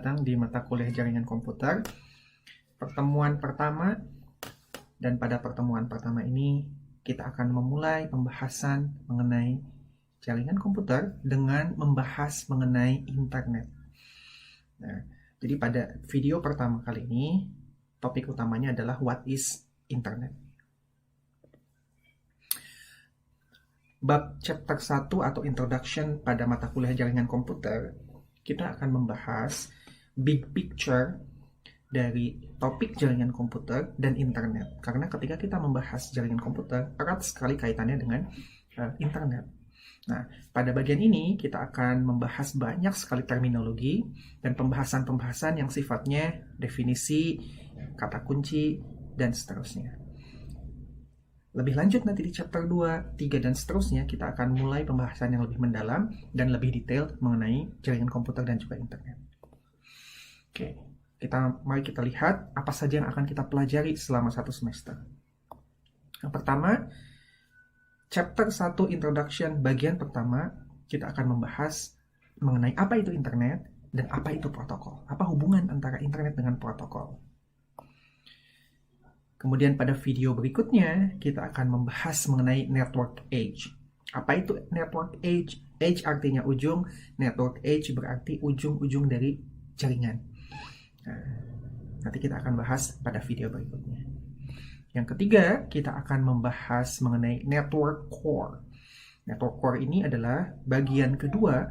datang di mata kuliah jaringan komputer. Pertemuan pertama, dan pada pertemuan pertama ini kita akan memulai pembahasan mengenai jaringan komputer dengan membahas mengenai internet. Nah, jadi pada video pertama kali ini, topik utamanya adalah what is internet. Bab chapter 1 atau introduction pada mata kuliah jaringan komputer, kita akan membahas big picture dari topik jaringan komputer dan internet. Karena ketika kita membahas jaringan komputer, erat sekali kaitannya dengan internet. Nah, pada bagian ini kita akan membahas banyak sekali terminologi dan pembahasan-pembahasan yang sifatnya definisi, kata kunci, dan seterusnya. Lebih lanjut nanti di chapter 2, 3, dan seterusnya kita akan mulai pembahasan yang lebih mendalam dan lebih detail mengenai jaringan komputer dan juga internet. Oke, mari kita lihat apa saja yang akan kita pelajari selama satu semester. Yang pertama, chapter 1 introduction bagian pertama, kita akan membahas mengenai apa itu internet dan apa itu protokol. Apa hubungan antara internet dengan protokol. Kemudian pada video berikutnya, kita akan membahas mengenai network edge. Apa itu network edge? Edge artinya ujung, network edge berarti ujung-ujung dari jaringan. Nah, nanti kita akan bahas pada video berikutnya. Yang ketiga, kita akan membahas mengenai network core. Network core ini adalah bagian kedua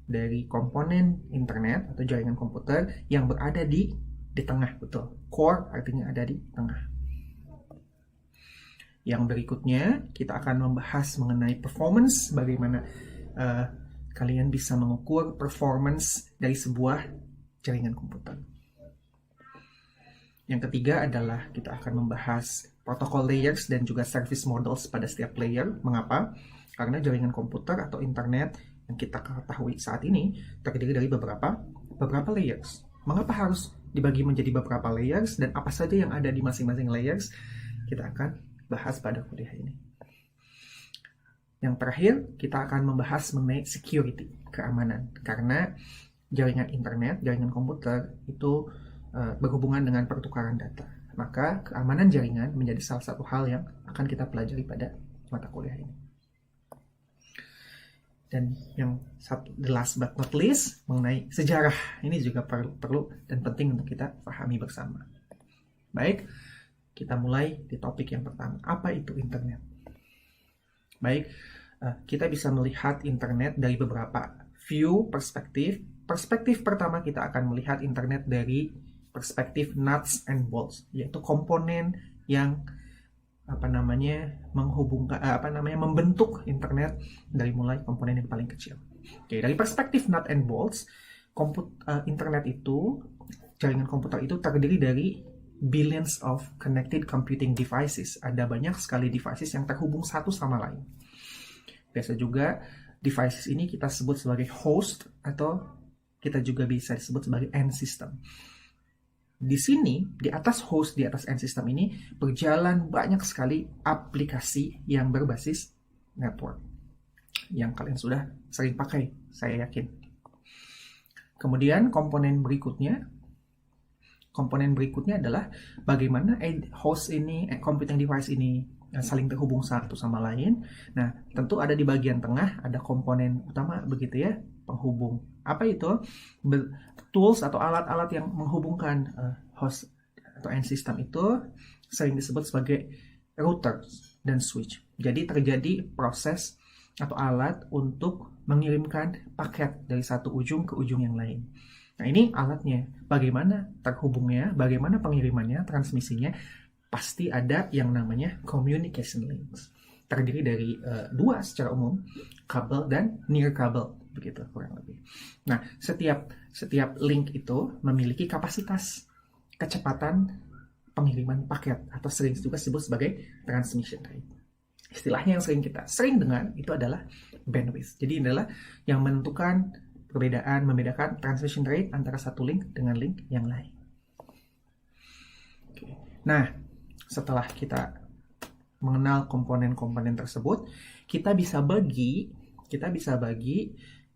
dari komponen internet atau jaringan komputer yang berada di tengah, betul. Core artinya ada di tengah. Yang berikutnya, kita akan membahas mengenai performance, bagaimana kalian bisa mengukur performance dari sebuah jaringan komputer. Yang ketiga adalah kita akan membahas protocol layers dan juga service models pada setiap layer. Mengapa? Karena jaringan komputer atau internet yang kita ketahui saat ini terdiri dari beberapa layers. Mengapa harus dibagi menjadi beberapa layers dan apa saja yang ada di masing-masing layers? Kita akan bahas pada kuliah ini. Yang terakhir, kita akan membahas mengenai security, keamanan. Karena jaringan internet, jaringan komputer itu berhubungan dengan pertukaran data. Maka keamanan jaringan menjadi salah satu hal yang akan kita pelajari pada mata kuliah ini. Dan yang satu, the last but not least, mengenai sejarah. Ini juga perlu dan penting untuk kita pahami bersama. Baik, kita mulai di topik yang pertama. Apa itu internet? Baik, kita bisa melihat internet dari beberapa view perspektif. Perspektif pertama kita akan melihat internet dari perspektif nuts and bolts, yaitu komponen yang membentuk internet dari mulai komponen yang paling kecil. Oke, dari perspektif nuts and bolts, internet itu, jaringan komputer itu terdiri dari billions of connected computing devices. Ada banyak sekali devices yang terhubung satu sama lain. Biasa juga devices ini kita sebut sebagai host atau kita juga bisa disebut sebagai end system. Di sini, di atas host, di atas end system ini berjalan banyak sekali aplikasi yang berbasis network yang kalian sudah sering pakai, saya yakin. Kemudian komponen berikutnya adalah bagaimana host ini, computing device ini saling terhubung satu sama lain. Nah, tentu ada di bagian tengah, ada komponen utama begitu ya, penghubung. Apa itu? Tools atau alat-alat yang menghubungkan host atau end system itu sering disebut sebagai router dan switch. Jadi terjadi proses atau alat untuk mengirimkan paket dari satu ujung ke ujung yang lain. Nah, ini alatnya. Bagaimana terhubungnya, bagaimana pengirimannya, transmisinya, pasti ada yang namanya communication links. Terdiri dari dua secara umum, kabel dan near kabel, begitu kurang lebih. Nah, setiap link itu memiliki kapasitas kecepatan pengiriman paket atau sering juga disebut sebagai transmission rate. Istilahnya yang kita sering dengar itu adalah bandwidth. Jadi adalah yang menentukan membedakan transmission rate antara satu link dengan link yang lain. Oke. Nah, setelah kita mengenal komponen-komponen tersebut, kita bisa bagi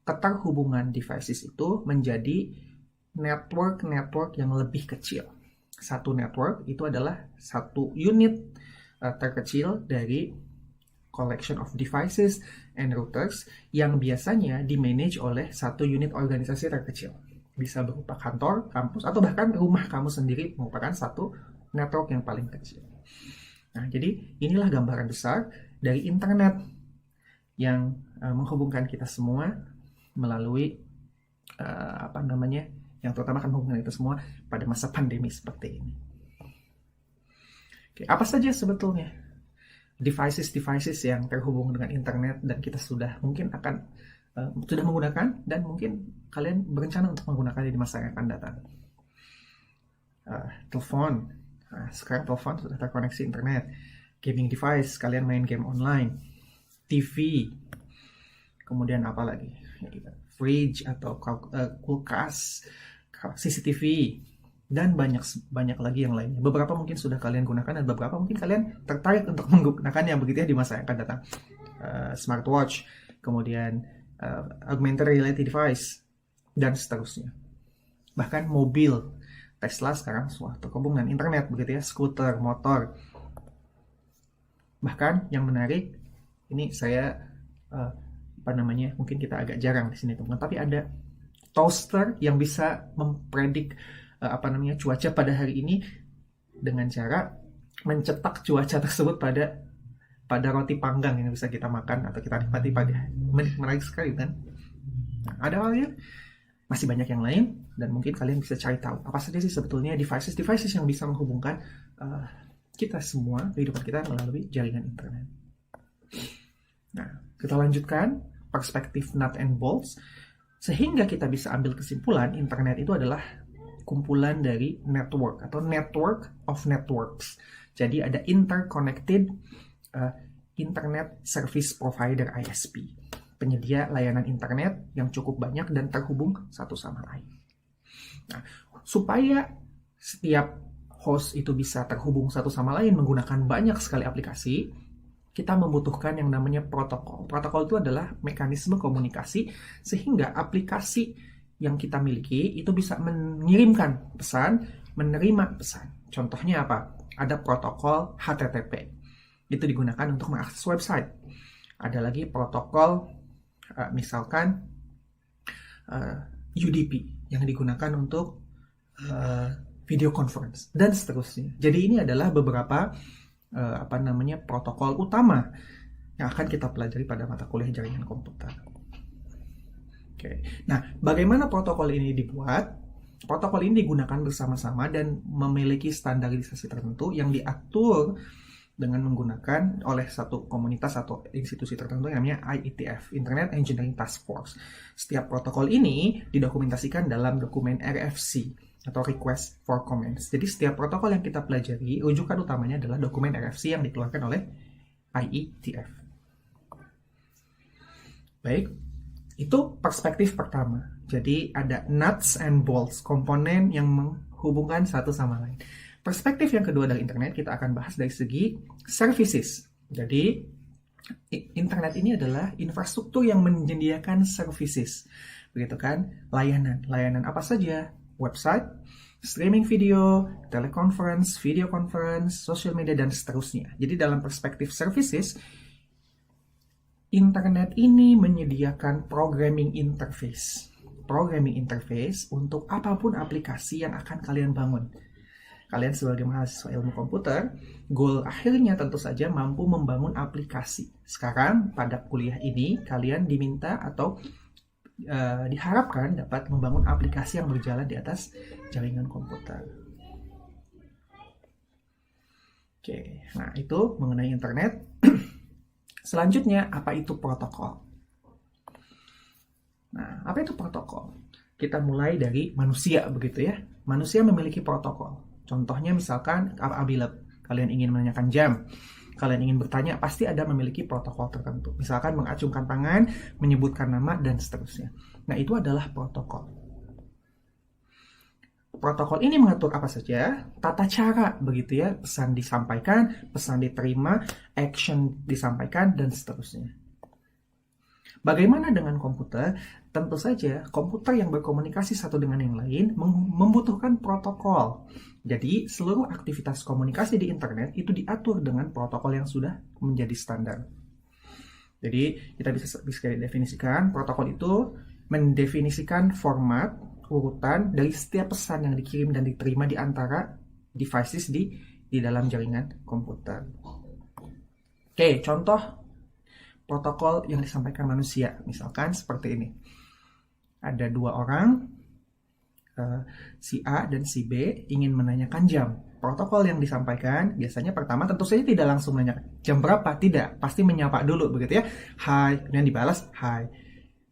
keterhubungan devices itu menjadi network yang lebih kecil. Satu network itu adalah satu unit terkecil dari collection of devices and routers yang biasanya dimanage oleh satu unit organisasi terkecil. Bisa berupa kantor, kampus, atau bahkan rumah kamu sendiri merupakan satu network yang paling kecil. Nah, jadi inilah gambaran besar dari internet yang menghubungkan kita semua melalui yang terutama akan menghubungkan kita semua pada masa pandemi seperti ini. Oke, apa saja sebetulnya devices yang terhubung dengan internet dan kita sudah mungkin akan sudah menggunakan dan mungkin kalian berencana untuk menggunakannya di masa yang akan datang. Telepon, sekarang telepon sudah terkoneksi internet. Gaming device, kalian main game online. TV, kemudian apa lagi? Fridge atau kulkas, CCTV, dan banyak lagi yang lainnya. Beberapa mungkin sudah kalian gunakan dan beberapa mungkin kalian tertarik untuk menggunakannya begitu ya di masa yang akan datang. Smartwatch, kemudian augmented reality device, dan seterusnya. Bahkan mobil, Tesla sekarang sudah terhubung dengan internet begitu ya, skuter, motor. Bahkan yang menarik, ini saya mungkin kita agak jarang di sini teman-teman, tapi ada toaster yang bisa mempredik cuaca pada hari ini dengan cara mencetak cuaca tersebut pada roti panggang yang bisa kita makan atau kita nikmati pada menarik sekali kan. Nah, ada halnya masih banyak yang lain dan mungkin kalian bisa cari tahu apa saja sih sebetulnya devices yang bisa menghubungkan kita semua kehidupan kita melalui jaringan internet. Nah, kita lanjutkan perspektif nut and bolts sehingga kita bisa ambil kesimpulan internet itu adalah kumpulan dari network atau network of networks. Jadi ada interconnected internet service provider ISP, penyedia layanan internet yang cukup banyak dan terhubung satu sama lain. Nah, supaya setiap host itu bisa terhubung satu sama lain menggunakan banyak sekali aplikasi, kita membutuhkan yang namanya protokol. Protokol itu adalah mekanisme komunikasi sehingga aplikasi yang kita miliki itu bisa mengirimkan pesan, menerima pesan. Contohnya apa? Ada protokol HTTP. Itu digunakan untuk mengakses website. Ada lagi protokol misalkan UDP yang digunakan untuk video conference dan seterusnya. Jadi ini adalah beberapa protokol utama yang akan kita pelajari pada mata kuliah jaringan komputer. Oke. Nah, bagaimana protokol ini dibuat? Protokol ini digunakan bersama-sama dan memiliki standarisasi tertentu yang diatur dengan menggunakan oleh satu komunitas atau institusi tertentu yang namanya IETF, Internet Engineering Task Force. Setiap protokol ini didokumentasikan dalam dokumen RFC atau Request for Comments. Jadi setiap protokol yang kita pelajari, rujukan utamanya adalah dokumen RFC yang dikeluarkan oleh IETF. Baik, itu perspektif pertama. Jadi ada nuts and bolts, komponen yang menghubungkan satu sama lain. Perspektif yang kedua dari internet kita akan bahas dari segi services. Jadi internet ini adalah infrastruktur yang menyediakan services. Begitu kan? Layanan. Layanan apa saja? Website, streaming video, teleconference, video conference, social media, dan seterusnya. Jadi dalam perspektif services, internet ini menyediakan programming interface. Programming interface untuk apapun aplikasi yang akan kalian bangun. Kalian sebagai mahasiswa ilmu komputer, goal akhirnya tentu saja mampu membangun aplikasi. Sekarang pada kuliah ini, kalian diminta atau diharapkan dapat membangun aplikasi yang berjalan di atas jaringan komputer. Oke, nah itu mengenai internet. Selanjutnya, apa itu protokol? Nah, apa itu protokol? Kita mulai dari manusia, begitu ya. Manusia memiliki protokol. Contohnya misalkan apabila kalian ingin menanyakan jam, kalian ingin bertanya, pasti ada memiliki protokol tertentu. Misalkan mengacungkan tangan, menyebutkan nama, dan seterusnya. Nah, itu adalah protokol. Protokol ini mengatur apa saja? Tata cara, begitu ya. Pesan disampaikan, pesan diterima, action disampaikan, dan seterusnya. Bagaimana dengan komputer? Tentu saja komputer yang berkomunikasi satu dengan yang lain membutuhkan protokol. Jadi seluruh aktivitas komunikasi di internet itu diatur dengan protokol yang sudah menjadi standar. Jadi kita bisa definisikan protokol itu mendefinisikan format urutan dari setiap pesan yang dikirim dan diterima di antara devices di dalam jaringan komputer. Oke, contoh protokol yang disampaikan manusia, misalkan seperti ini. Ada dua orang, si A dan si B ingin menanyakan jam. Protokol yang disampaikan biasanya pertama tentu saja tidak langsung menanyakan jam berapa, tidak, pasti menyapa dulu begitu ya. Hai, kemudian dibalas hai.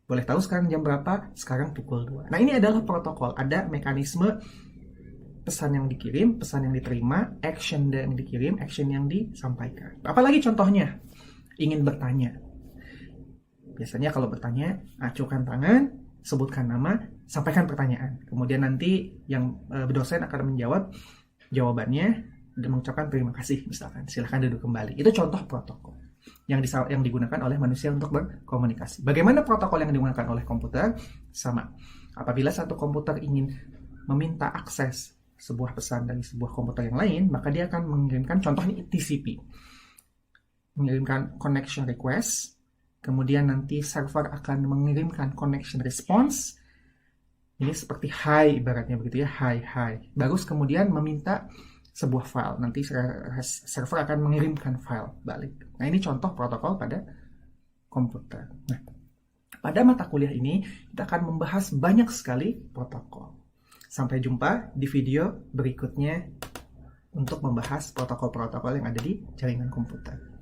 Boleh tahu sekarang jam berapa? Sekarang pukul 2. Nah, ini adalah protokol, ada mekanisme pesan yang dikirim, pesan yang diterima, action yang dikirim, action yang disampaikan. Apalagi contohnya? Ingin bertanya. Biasanya kalau bertanya, acuhkan tangan, sebutkan nama, sampaikan pertanyaan. Kemudian nanti yang dosen akan menjawab jawabannya dan mengucapkan terima kasih misalkan. Silahkan duduk kembali. Itu contoh protokol yang digunakan oleh manusia untuk berkomunikasi. Bagaimana protokol yang digunakan oleh komputer? Sama. Apabila satu komputer ingin meminta akses sebuah pesan dari sebuah komputer yang lain, maka dia akan mengirimkan contohnya TCP. Mengirimkan connection request, kemudian nanti server akan mengirimkan connection response. Ini seperti hi ibaratnya begitu ya, hi. Baru kemudian meminta sebuah file. Nanti server akan mengirimkan file balik. Nah, ini contoh protokol pada komputer. Nah, pada mata kuliah ini kita akan membahas banyak sekali protokol. Sampai jumpa di video berikutnya untuk membahas protokol-protokol yang ada di jaringan komputer.